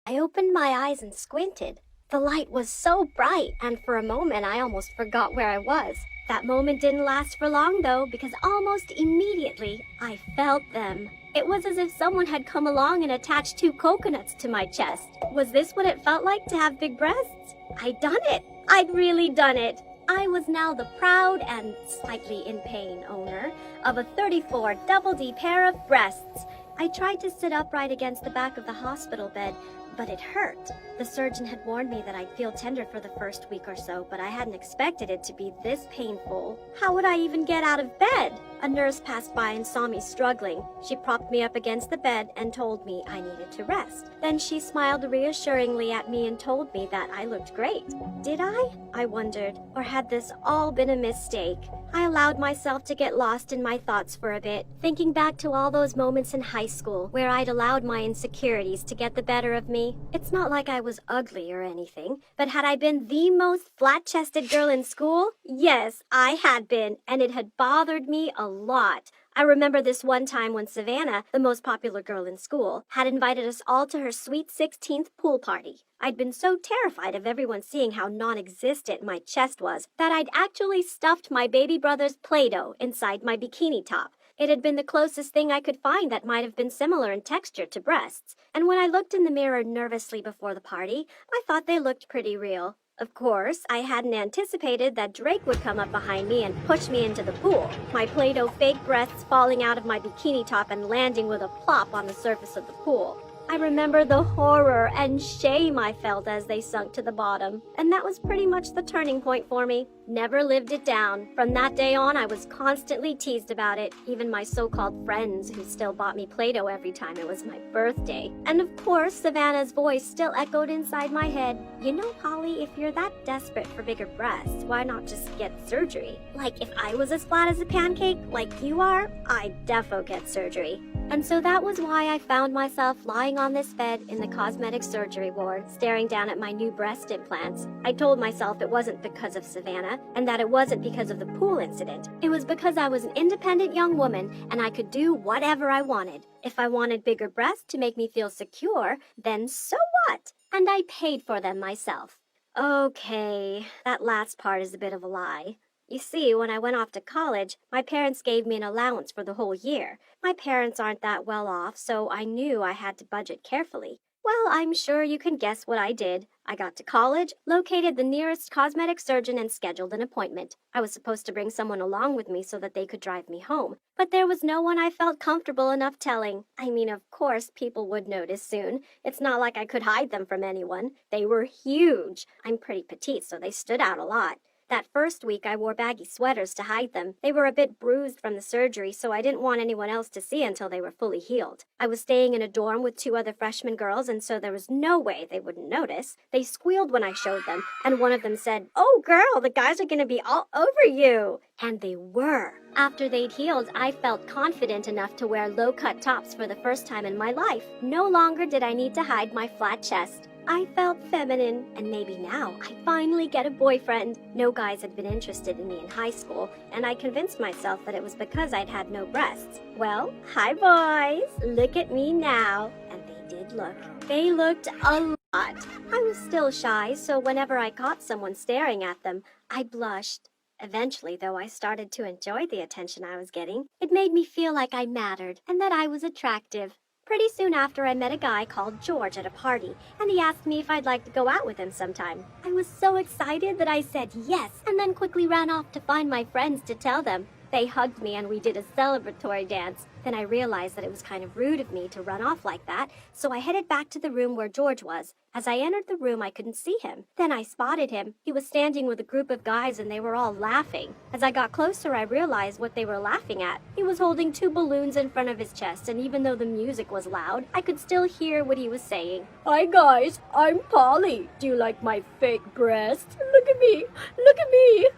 I opened my eyes and squinted. The light was so bright, and for a moment I almost forgot where I was. That moment didn't last for long, though, because almost immediately I felt them. It was as if someone had come along and attached 2 coconuts to my chest. Was this what it felt like to have big breasts? I'd done it. I'd really done it. I was now the proud and slightly in pain owner of a 34 double D pair of breasts. I tried to sit upright against the back of the hospital bed, but it hurt. The surgeon had warned me that I'd feel tender for the first week or so, but I hadn't expected it to be this painful. How would I even get out of bed? A nurse passed by and saw me struggling. She propped me up against the bed and told me I needed to rest. Then she smiled reassuringly at me and told me that I looked great. Did I wondered. Or had this all been a mistake? I allowed myself to get lost in my thoughts for a bit, thinking back to all those moments in high school where I'd allowed my insecurities to get the better of me. It's not like I was ugly or anything, but had I been the most flat-chested girl in school? Yes, I had been, and it had bothered me a lot. I remember this one time when Savannah, the most popular girl in school, had invited us all to her sweet 16th pool party. I'd been so terrified of everyone seeing how non-existent my chest was that I'd actually stuffed my baby brother's Play-Doh inside my bikini top. It had been the closest thing I could find that might have been similar in texture to breasts, and when I looked in the mirror nervously before the party, I thought they looked pretty real. Of course, I hadn't anticipated that Drake would come up behind me and push me into the pool, my Play-Doh fake breasts falling out of my bikini top and landing with a plop on the surface of the pool. I remember the horror and shame I felt as they sunk to the bottom, and that was pretty much the turning point for me. Never lived it down. From that day on, I was constantly teased about it, even my so-called friends who still bought me Play-Doh every time it was my birthday. And of course, Savannah's voice still echoed inside my head. You know, Polly, if you're that desperate for bigger breasts, why not just get surgery? Like, if I was as flat as a pancake like you are, I'd defo get surgery. And so that was why I found myself lying on this bed in the cosmetic surgery ward, staring down at my new breast implants. I told myself it wasn't because of Savannah, and that it wasn't because of the pool incident. It was because I was an independent young woman, and I could do whatever I wanted. If I wanted bigger breasts to make me feel secure, then so what? And I paid for them myself. Okay, that last part is a bit of a lie. You see, when I went off to college, my parents gave me an allowance for the whole year. My parents aren't that well off, so I knew I had to budget carefully. Well, I'm sure you can guess what I did. I got to college, located the nearest cosmetic surgeon, and scheduled an appointment. I was supposed to bring someone along with me so that they could drive me home, but there was no one I felt comfortable enough telling. I mean, of course, people would notice soon. It's not like I could hide them from anyone. They were huge. I'm pretty petite, so they stood out a lot. That first week, I wore baggy sweaters to hide them. They were a bit bruised from the surgery, so I didn't want anyone else to see until they were fully healed. I was staying in a dorm with 2 other freshman girls, and so there was no way they wouldn't notice. They squealed when I showed them, and one of them said, "Oh, girl, the guys are going to be all over you." And they were. After they'd healed, I felt confident enough to wear low-cut tops for the first time in my life. No longer did I need to hide my flat chest. I felt feminine, and maybe now I'd finally get a boyfriend. No guys had been interested in me in high school, and I convinced myself that it was because I'd had no breasts. Well, hi boys, look at me now. And they did look. They looked a lot. I was still shy, so whenever I caught someone staring at them, I blushed. Eventually, though, I started to enjoy the attention I was getting. It made me feel like I mattered, and that I was attractive. Pretty soon after, I met a guy called George at a party, and he asked me if I'd like to go out with him sometime. I was so excited that I said yes, and then quickly ran off to find my friends to tell them. They hugged me and we did a celebratory dance. Then I realized that it was kind of rude of me to run off like that, so I headed back to the room where George was. As I entered the room, I couldn't see him. Then I spotted him. He was standing with a group of guys and they were all laughing. As I got closer, I realized what they were laughing at. He was holding 2 balloons in front of his chest, and even though the music was loud, I could still hear what he was saying. "Hi guys, I'm Polly. Do you like my fake breasts? Look at me! Look at me!"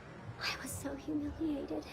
I was so humiliated.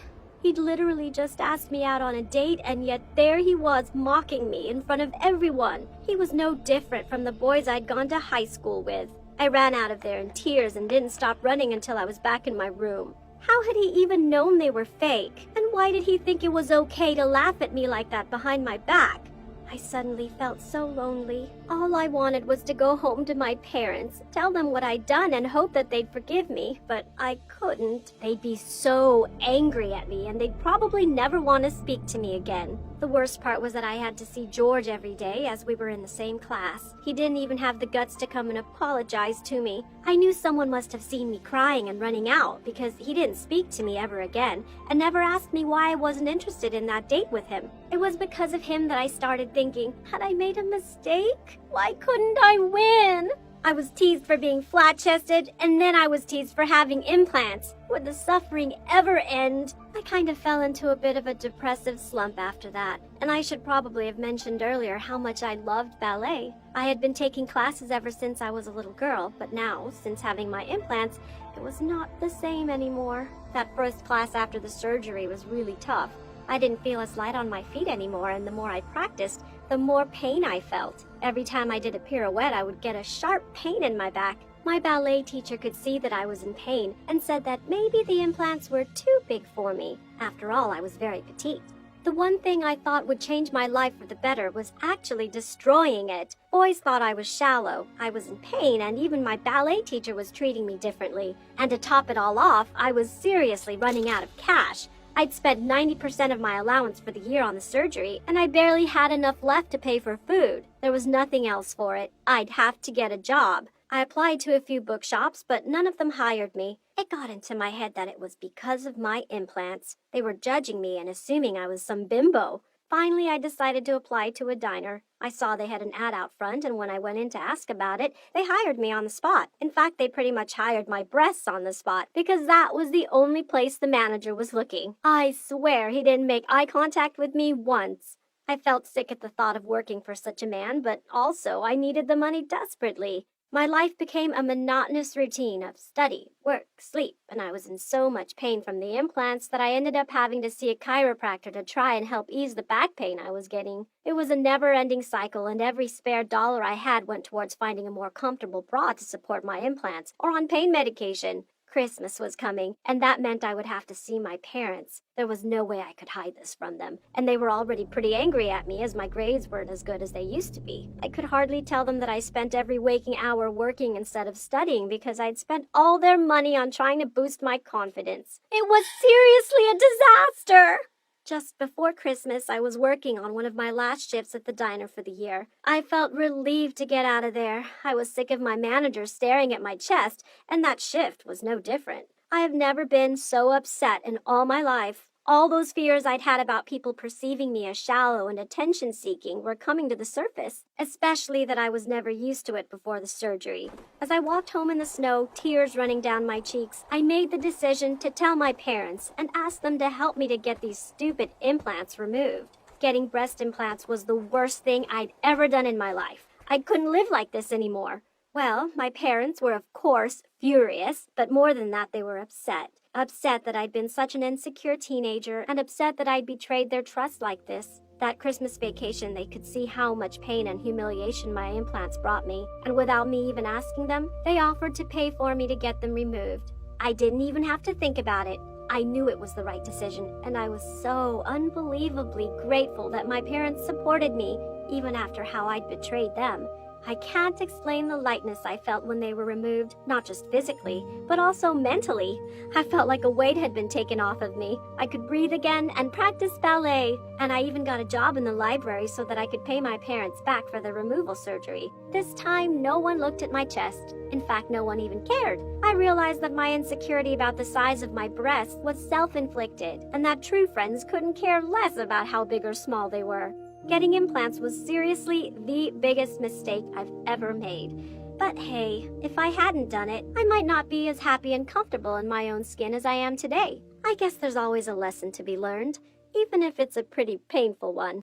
He'd literally just asked me out on a date, and yet there he was mocking me in front of everyone. He was no different from the boys I'd gone to high school with. I ran out of there in tears and didn't stop running until I was back in my room. How had he even known they were fake? And why did he think it was okay to laugh at me like that behind my back? I suddenly felt so lonely. All I wanted was to go home to my parents, tell them what I'd done, and hope that they'd forgive me, but I couldn't. They'd be so angry at me, and they'd probably never want to speak to me again. The worst part was that I had to see George every day as we were in the same class. He didn't even have the guts to come and apologize to me. I knew someone must have seen me crying and running out because he didn't speak to me ever again and never asked me why I wasn't interested in that date with him. It was because of him that I started thinking, had I made a mistake? Why couldn't I win? I was teased for being flat-chested, and then I was teased for having implants. Would the suffering ever end? I kind of fell into a bit of a depressive slump after that, and I should probably have mentioned earlier how much I loved ballet. I had been taking classes ever since I was a little girl, but now, since having my implants, it was not the same anymore. That first class after the surgery was really tough. I didn't feel as light on my feet anymore, and the more I practiced, the more pain I felt. Every time I did a pirouette, I would get a sharp pain in my back. My ballet teacher could see that I was in pain and said that maybe the implants were too big for me. After all, I was very petite. The one thing I thought would change my life for the better was actually destroying it. Boys thought I was shallow, I was in pain, and even my ballet teacher was treating me differently. And to top it all off, I was seriously running out of cash. I'd spent 90% of my allowance for the year on the surgery, and I barely had enough left to pay for food. There was nothing else for it. I'd have to get a job. I applied to a few bookshops, but none of them hired me. It got into my head that it was because of my implants. They were judging me and assuming I was some bimbo. Finally, I decided to apply to a diner. I saw they had an ad out front, and when I went in to ask about it, they hired me on the spot. In fact, they pretty much hired my breasts on the spot, because that was the only place the manager was looking. I swear he didn't make eye contact with me once. I felt sick at the thought of working for such a man, but also I needed the money desperately. My life became a monotonous routine of study, work, sleep, and I was in so much pain from the implants that I ended up having to see a chiropractor to try and help ease the back pain I was getting. It was a never-ending cycle, and every spare dollar I had went towards finding a more comfortable bra to support my implants or on pain medication. Christmas was coming, and that meant I would have to see my parents. There was no way I could hide this from them, and they were already pretty angry at me as my grades weren't as good as they used to be. I could hardly tell them that I spent every waking hour working instead of studying because I'd spent all their money on trying to boost my confidence. It was seriously a disaster! Just before Christmas, I was working on one of my last shifts at the diner for the year. I felt relieved to get out of there. I was sick of my manager staring at my chest, and that shift was no different. I have never been so upset in all my life. All those fears I'd had about people perceiving me as shallow and attention-seeking were coming to the surface, especially that I was never used to it before the surgery. As I walked home in the snow, tears running down my cheeks, I made the decision to tell my parents and ask them to help me to get these stupid implants removed. Getting breast implants was the worst thing I'd ever done in my life. I couldn't live like this anymore. Well, my parents were, of course, furious, but more than that, they were upset. Upset that I'd been such an insecure teenager, and upset that I'd betrayed their trust like this. That Christmas vacation, they could see how much pain and humiliation my implants brought me, and without me even asking them, they offered to pay for me to get them removed. I didn't even have to think about it. I knew it was the right decision, and I was so unbelievably grateful that my parents supported me, even after how I'd betrayed them. I can't explain the lightness I felt when they were removed, not just physically, but also mentally. I felt like a weight had been taken off of me. I could breathe again and practice ballet, and I even got a job in the library so that I could pay my parents back for the removal surgery. This time, no one looked at my chest. In fact, no one even cared. I realized that my insecurity about the size of my breasts was self-inflicted, and that true friends couldn't care less about how big or small they were. Getting implants was seriously the biggest mistake I've ever made. But hey, if I hadn't done it, I might not be as happy and comfortable in my own skin as I am today. I guess there's always a lesson to be learned, even if it's a pretty painful one.